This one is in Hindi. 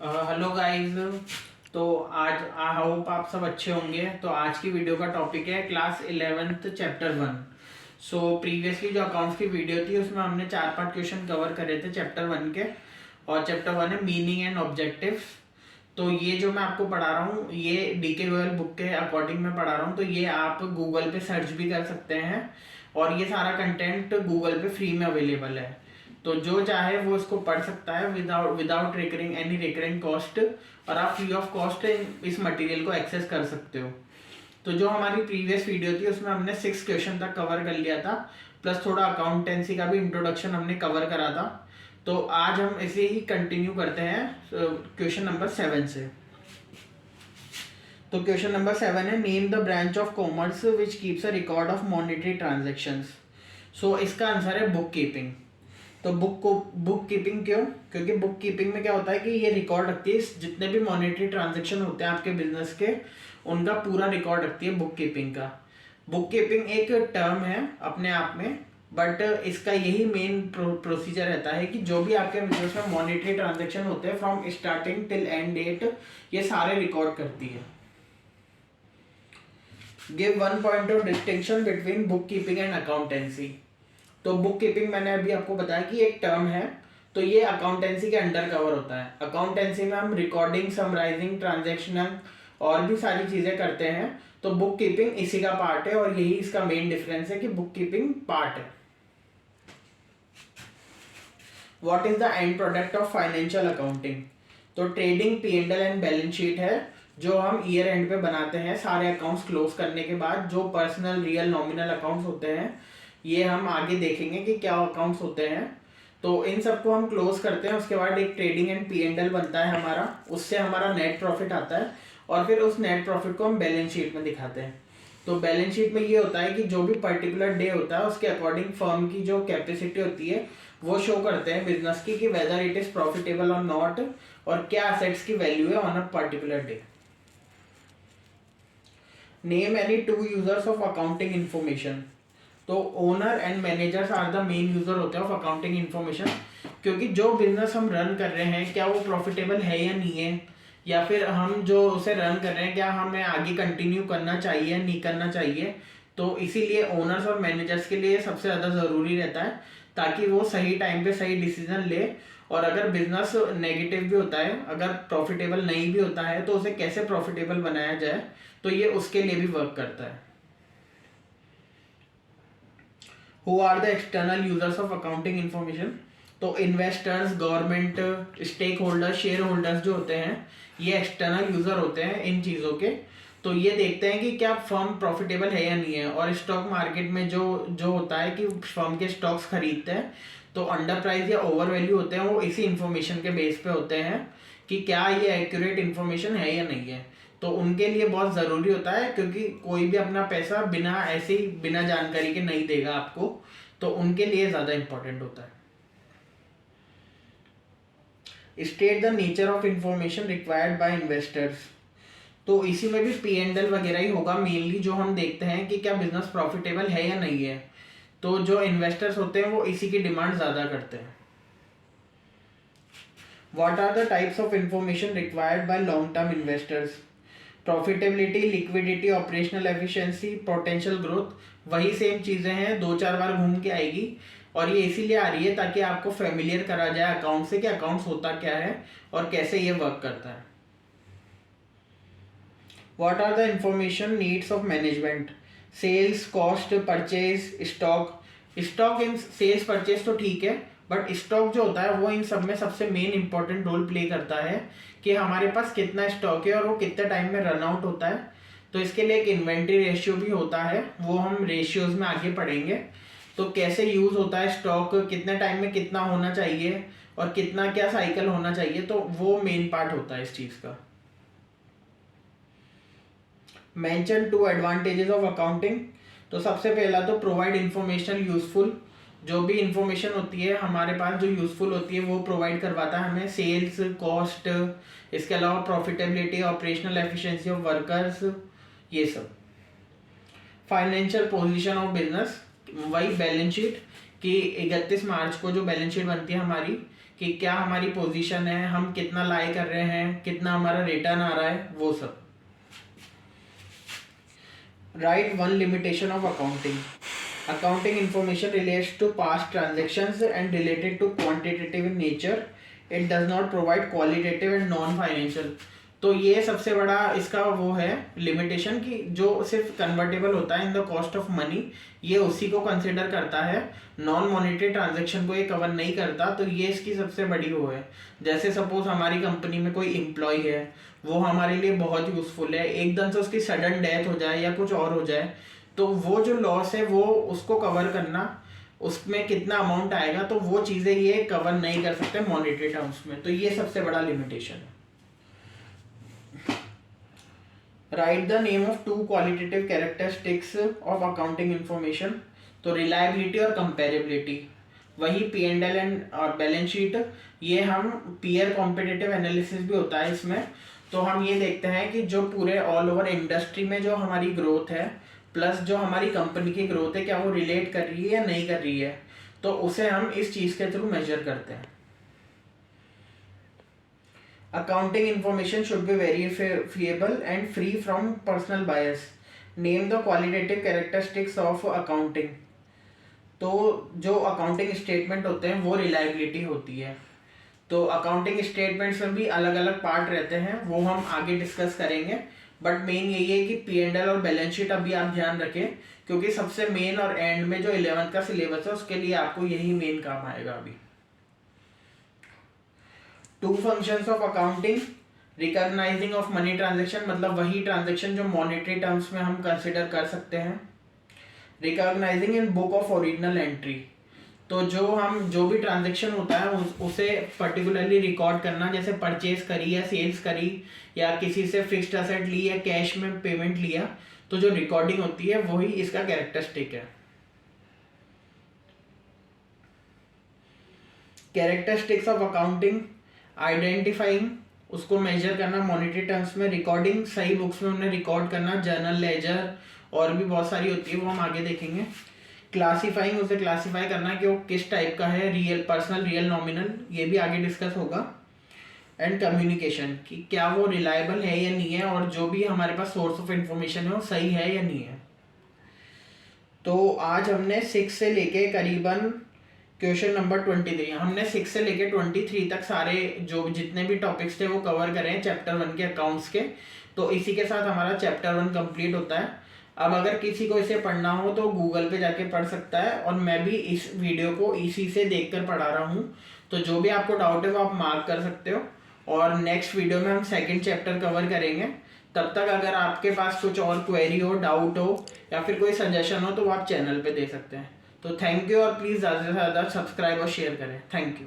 Hello guys. तो आज आई होप आप सब अच्छे होंगे। तो आज की वीडियो का टॉपिक है क्लास 11th चैप्टर 1। सो प्रीवियसली जो अकाउंट्स की वीडियो थी उसमें हमने 4-5 क्वेश्चन कवर करे थे चैप्टर 1 के। और चैप्टर 1 है मीनिंग एंड ऑब्जेक्टिव्स। तो ये जो मैं आपको पढ़ा रहा हूँ ये डीके गोयल बुक के अकॉर्डिंग मैं पढ़ा रहा हूँ। तो ये आप गूगल पे सर्च भी कर सकते हैं और ये सारा कंटेंट गूगल पे फ्री में अवेलेबल है। तो जो चाहे वो इसको पढ़ सकता है without without recurring any recurring cost. और आप फ्री ऑफ कॉस्ट इस मटेरियल को एक्सेस कर सकते हो। तो जो हमारी प्रीवियस वीडियो थी उसमें हमने 6 क्वेश्चन तक कवर कर लिया था, प्लस थोड़ा अकाउंटेंसी का भी इंट्रोडक्शन हमने कवर करा था। तो आज हम इसे ही कंटिन्यू करते हैं क्वेश्चन नंबर 7 से। तो क्वेश्चन नंबर 7 है name the branch of commerce which keeps a record of monetary transactions. So इसका आंसर है बुक कीपिंग। तो बुक कीपिंग क्यों? क्योंकि बुक कीपिंग में क्या होता है कि ये रिकॉर्ड रखती है जितने भी मॉनेटरी ट्रांजेक्शन होते हैं आपके बिजनेस के, उनका पूरा रिकॉर्ड रखती है बुक कीपिंग का। बुक कीपिंग एक टर्म है अपने आप में, बट इसका यही मेन प्रोसीजर रहता है कि जो भी आपके बिजनेस में मॉनेटरी ट्रांजेक्शन होते हैं from starting till end date, ये सारे रिकॉर्ड करती है। Give one point of distinction between book keeping and accountancy. तो बुक कीपिंग मैंने अभी आपको बताया कि एक टर्म है, तो ये अकाउंटेंसी के अंडर कवर होता है। अकाउंटेंसी में हम रिकॉर्डिंग, समराइजिंग, ट्रांजैक्शनल और भी सारी चीजें करते हैं। तो बुक कीपिंग इसी का पार्ट है और यही इसका मेन डिफरेंस है कि बुक कीपिंग पार्ट है। What is the end product of financial accounting? तो trading P&L and balance sheet है जो हम ईयर एंड पे बनाते हैं सारे अकाउंट्स क्लोज करने के बाद। जो पर्सनल, रियल, नॉमिनल अकाउंट्स होते हैं ये हम आगे देखेंगे कि क्या अकाउंट्स होते हैं। तो इन सबको हम क्लोज करते हैं, उसके बाद एक ट्रेडिंग एंड P&L बनता है हमारा, उससे हमारा नेट प्रॉफिट आता है और फिर उस नेट प्रॉफिट को हम बैलेंस शीट में दिखाते हैं। तो बैलेंस शीट में ये होता है कि जो भी पर्टिकुलर डे होता है उसके अकॉर्डिंग फर्म की जो कैपेसिटी होती है वो शो करते हैं बिजनेस की कि वेदर इट इज प्रॉफिटेबल और नॉट, और क्या असेट्स की वैल्यू है on a particular day. Name any two users of accounting information. तो owner and managers are the main user होते हैं ऑफ अकाउंटिंग इंफॉर्मेशन, क्योंकि जो बिजनेस हम रन कर रहे हैं क्या वो प्रॉफिटेबल है या नहीं है, या फिर हम जो उसे रन कर रहे हैं क्या हमें आगे कंटिन्यू करना चाहिए या नहीं करना चाहिए। तो इसीलिए ओनर्स और मैनेजर्स के लिए सबसे ज़्यादा ज़रूरी रहता है ताकि वो सही टाइम पे सही डिसीजन ले। और अगर बिजनेस नेगेटिव भी होता है, अगर प्रॉफिटेबल नहीं भी होता है, तो उसे कैसे प्रॉफिटेबल बनाया जाए, तो ये उसके लिए भी वर्क करता है। Who are the external users of accounting information? तो investors, government, stakeholders, shareholders जो होते हैं ये एक्सटर्नल यूजर होते हैं इन चीज़ों के। तो ये देखते हैं कि क्या फर्म प्रॉफिटेबल है या नहीं है। और स्टॉक मार्केट में जो जो होता है कि फर्म के स्टॉक्स खरीदते हैं तो अंडर प्राइस या ओवर वैल्यू होते हैं, वो इसी इंफॉर्मेशन के बेस पे होते हैं कि क्या ये एक्यूरेट इंफॉर्मेशन है या नहीं है। तो उनके लिए बहुत ज़रूरी होता है क्योंकि कोई भी अपना पैसा बिना ऐसे ही बिना जानकारी के नहीं देगा आपको, तो उनके लिए ज़्यादा इंपॉर्टेंट होता है। State the nature of information required by investors. तो इसी में भी P&L वगैरह ही होगा मेनली, जो हम देखते हैं कि क्या बिजनेस प्रॉफिटेबल है या नहीं है। तो जो इन्वेस्टर्स होते हैं वो इसी की डिमांड ज़्यादा करते हैं। What are the types of information required by long-term investors? Profitability, liquidity, operational efficiency, potential growth, वही सेम चीज़ें हैं, 2-4 बार घूम के आएगी। और ये इसीलिए आ रही है ताकि आपको फेमिलियर करा जाए अकाउंट से कि अकाउंट्स होता क्या है और कैसे ये वर्क करता है। What are the information needs of management? Sales, cost, purchase, stock. Stock इन सेल्स परचेज तो ठीक है, बट स्टॉक जो होता है वो इन सब में सबसे मेन इंपॉर्टेंट रोल प्ले करता है कि हमारे पास कितना स्टॉक है और वो कितने टाइम में रन आउट होता है। तो इसके लिए एक इन्वेंट्री रेशियो भी होता है, वो हम रेशियोज में आगे पढ़ेंगे। तो कैसे यूज होता है स्टॉक, कितने टाइम में कितना होना चाहिए और कितना क्या साइकिल होना चाहिए, तो वो मेन पार्ट होता है इस चीज का। Mention 2 advantages of accounting. तो सबसे पहला तो प्रोवाइड इंफॉर्मेशन यूजफुल। जो भी इंफॉर्मेशन होती है हमारे पास जो यूजफुल होती है वो प्रोवाइड करवाता है हमें। सेल्स, कॉस्ट, इसके अलावा profitability, operational efficiency of workers, ये सब। फाइनेंशियल पोजीशन ऑफ बिजनेस, वही बैलेंस शीट कि 31 मार्च को जो बैलेंस शीट बनती है हमारी कि क्या हमारी पोजीशन है, हम कितना लाई कर रहे हैं, कितना हमारा रिटर्न आ रहा है, वो सब। Right one limitation of accounting. Accounting information relates to past transactions and related to quantitative in nature. It does not provide qualitative and non-financial. तो ये सबसे बड़ा इसका वो है लिमिटेशन कि जो सिर्फ कन्वर्टेबल होता है in the cost of money, ये उसी को कंसिडर करता है, नॉन मॉनेटरी ट्रांजेक्शन को ये कवर नहीं करता। तो ये इसकी सबसे बड़ी वो है। जैसे सपोज हमारी कंपनी में कोई एम्प्लॉय है, वो हमारे लिए बहुत यूजफुल है, एकदम से उसकी सडन डेथ हो जाए या कुछ और हो जाए, तो वो जो लॉस है वो उसको कवर करना, उसमें कितना अमाउंट आएगा, तो वो चीज़ें ये कवर नहीं कर सकते मॉनेटरी टर्म्स में। तो ये सबसे बड़ा लिमिटेशन है। Write the name of two qualitative characteristics of accounting information. तो रिलायबिलिटी और कंपेरेबिलिटी। वही P&L एंड बैलेंस शीट, ये हम पीयर कॉम्पिटिटिव एनालिसिस भी होता है इसमें। तो हम ये देखते हैं कि जो पूरे ऑल ओवर इंडस्ट्री में जो हमारी ग्रोथ है प्लस जो हमारी कंपनी की ग्रोथ है, क्या वो रिलेट कर रही है या नहीं कर रही है, तो उसे हम इस चीज के थ्रू मेजर करते हैं। Accounting information should be verifiable and free from personal bias. Name the qualitative characteristics of accounting. तो जो अकाउंटिंग स्टेटमेंट होते हैं वो रिलायबिलिटी होती है। तो अकाउंटिंग स्टेटमेंट्स में भी अलग अलग पार्ट रहते हैं, वो हम आगे डिस्कस करेंगे। बट मेन यही है कि P&L और बैलेंस शीट अभी आप ध्यान रखें, क्योंकि सबसे मेन और एंड में जो 11th का सिलेबस है उसके लिए आपको यही मेन काम आएगा अभी। Two functions of accounting. Recognising of money transaction, मतलब वही ट्रांजेक्शन जो मॉनेटरी टर्म्स में हम कंसिडर कर सकते हैं। Recognising in book of original entry. तो जो भी ट्रांजेक्शन होता है उसे पर्टिकुलरली रिकॉर्ड करना, जैसे परचेज करी या सेल्स करी या किसी से फिक्स्ड असेट ली या कैश में पेमेंट लिया, तो जो रिकॉर्डिंग होती है वही इसका कैरेक्टरिस्टिक है। Characteristics of accounting. आइडेंटिफाइंग, उसको मेजर करना मॉनेटरी टर्म्स में। रिकॉर्डिंग, सही बुक्स में उन्हें रिकॉर्ड करना, जर्नल, लेजर और भी बहुत सारी होती है, वो हम आगे देखेंगे। क्लासीफाइंग, उसे क्लासीफाई करना कि वो किस टाइप का है, रियल, पर्सनल, रियल, नॉमिनल, ये भी आगे डिस्कस होगा। एंड कम्युनिकेशन, कि क्या वो रिलायबल है या नहीं है, और जो भी हमारे पास सोर्स ऑफ इंफॉर्मेशन है वो सही है या नहीं है। तो आज हमने 6 से लेके करीबन क्वेश्चन नंबर 23, हमने 6 से लेके 23 तक सारे जो जितने भी टॉपिक्स थे वो कवर करें हैं चैप्टर 1 के अकाउंट्स के। तो इसी के साथ हमारा चैप्टर 1 कंप्लीट होता है। अब अगर किसी को इसे पढ़ना हो तो गूगल पे जाके पढ़ सकता है, और मैं भी इस वीडियो को इसी से देखकर पढ़ा रहा हूँ। तो जो भी आपको डाउट है वो आप मार्क कर सकते हो, और नेक्स्ट वीडियो में हम सेकंड चैप्टर कवर करेंगे। तब तक अगर आपके पास कुछ और क्वेरी हो, डाउट हो या फिर कोई सजेशन हो तो वो आप चैनल पे दे सकते हैं। तो थैंक यू, और प्लीज़ ज़्यादा से ज़्यादा सब्सक्राइब और शेयर करें। Thank you.